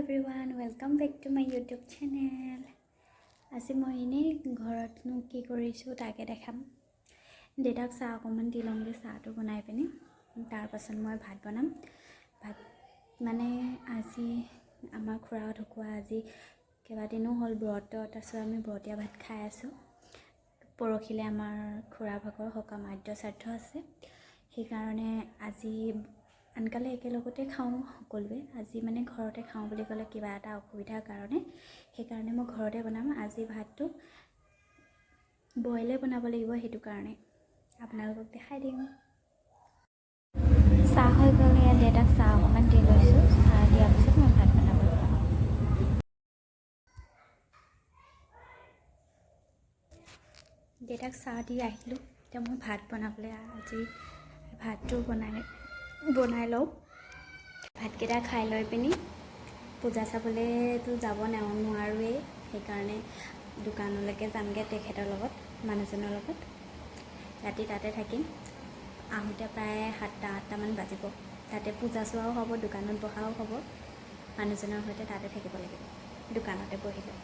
everyone, welcome back to my YouTube channel. আজি মই এনে ঘৰতনো কি কৰিছো তাকে দেখাম। দেউতাক চাহ অকমান দি লওঁগে, চাহটো বনাই পিনি তাৰ পাছত মই ভাত বনাম। ভাত মানে আজি আমাৰ খুৰা ঢুকুৱা, আজি কেইবাদিনো হ'ল ব্ৰত, তাৰপিছত আমি ব্ৰতীয়া ভাত খাই আছো। পৰহিলে আমাৰ খুৰা ভাগৰ সকাম আদ্য শ্ৰাদ্ধ আছে, সেইকাৰণে আজি আনকালে একেলগতে খাওঁ সকলোৱে। আজি মানে ঘৰতে খাওঁ বুলি ক'লে কিবা এটা অসুবিধাৰ কাৰণে, সেইকাৰণে মই ঘৰতে বনাম। আজি ভাতটো বইলে বনাব লাগিব, সেইটো কাৰণে আপোনালোকক দেখাই দিম। চাহ হৈ গ'ল, ইয়াত দেউতাক চাহ অকণমান দি লৈছোঁ। চাহ দিয়াৰ পিছত মই ভাত বনাব যাম। দেউতাক চাহ দি আহিলোঁ, এতিয়া মই ভাত বনাবলৈ আজি ভাতটো বনাই লওঁ। ভাতকেইটা খাই লৈ পিনি পূজা চাবলৈতো যাব নোৱাৰোৱেই, সেইকাৰণে দোকানলৈকে যামগৈ তেখেতৰ লগত, মানুহজনৰ লগত। ৰাতি তাতে থাকিম, আহোঁতে প্ৰায় 7-8মান বাজিব। তাতে পূজা চোৱাও হ'ব, দোকানত বহাও হ'ব। মানুহজনৰ সৈতে তাতে থাকিব লাগিব, দোকানতে বহিলোঁ।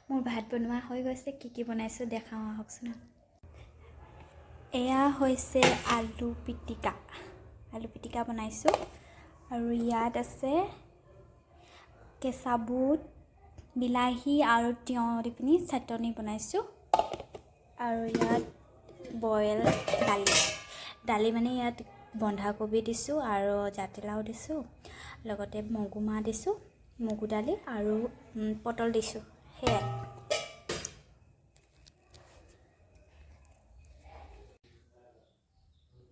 মোৰ ভাত বনোৱা হৈ গৈছে, কি বনাইছোঁ দেখাওঁ আহকচোন। এয়া হৈছে আলু পিটিকা বনাইছোঁ, আৰু ইয়াত আছে কেঁচা বুট, বিলাহী আৰু তিয়ঁহ দি পিনি চাটনি বনাইছোঁ। আৰু ইয়াত বইল দালি মানে ইয়াত বন্ধাকবি দিছোঁ আৰু জাতিলাও দিছোঁ, লগতে মগুমাহ দিছোঁ, মগু দালি আৰু পটল দিছোঁ, সেয়াই।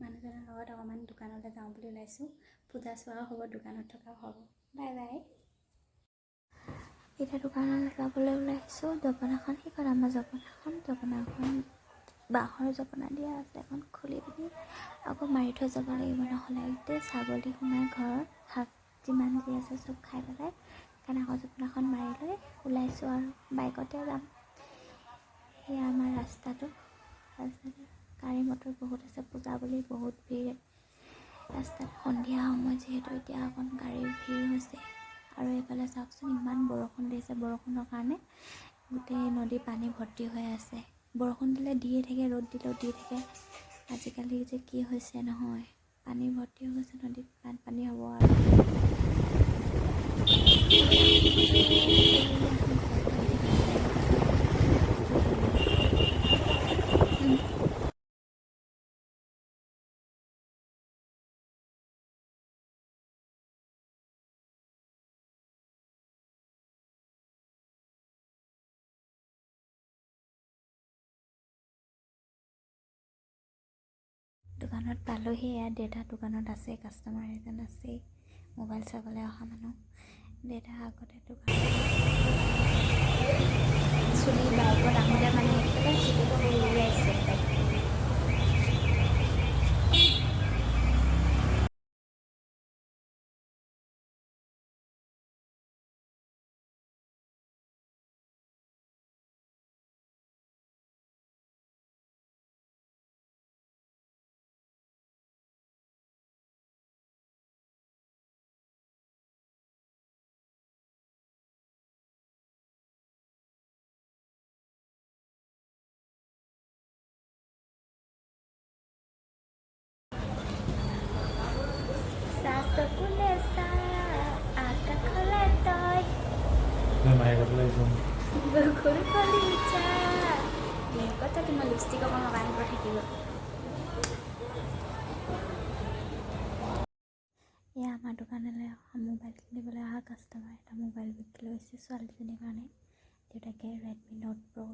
মানুহজনৰ লগত অকণমান দোকানলৈ যাওঁ বুলি ওলাইছোঁ। পূজা চোৱাও হ'ব, দোকানত থকাও হ'ব। Bye bye. এতিয়া দোকানত যাবলৈ ওলাইছোঁ। জপনাখন সেইখন আমাৰ জপনাখন বাঁহৰ জপনা দিয়া আছে, এখন খুলি পিনি আকৌ মাৰি থৈ যাব লাগিব, নহ'লে গোটেই ছাগলী সোমাই ঘৰত শাক যিমান যি আছে চব খাই পেলাই। সেইকাৰণে আকৌ জপনাখন মাৰি লৈ ওলাইছোঁ আৰু বাইকতে যাম। সেয়া আমাৰ ৰাস্তাটো গাড়ী মটৰ বহুত আছে, পূজা বুলি বহুত ভিৰ ৰাস্তাত। সন্ধিয়া সময় যিহেতু এতিয়া অকণ গাড়ীৰ ভিৰ হৈছে। আৰু এইফালে চাওকচোন, ইমান বৰষুণ দিছে, বৰষুণৰ কাৰণে গোটেই নদী পানী ভৰ্তি হৈ আছে। বৰষুণ দিলে দিয়ে থাকে, ৰ'দ দিলেও দি থাকে। আজিকালি যে কি হৈছে নহয়, পানী ভৰ্তি হৈ গৈছে নদীত, বানপানী হ'ব আৰু। দোকানত পালোহি, ইয়াত দেউতা দোকানত আছে, কাষ্টমাৰ এজন আছেই, মোবাইল চাবলৈ অহা মানুহ। দেউতা আগতে দোকানত চুলি বাইকত আহোঁতে মানে একেবাৰে চুলিটো উলিয়াইছে। চকুলে চা আকাশলে তই বুকুৰ কলিজা। কথা তোমাৰ লিপষ্টিক অকণ লগাই আহিব থাকিব। এয়া আমাৰ দোকানলৈ অহা মোবাইল কিনিবলৈ অহা কাষ্টমাৰ এটা মোবাইল বিক্ৰী লৈছে ছোৱালীজনীৰ কাৰণে। দেউতাকে ৰেডমি নোট প্ৰ'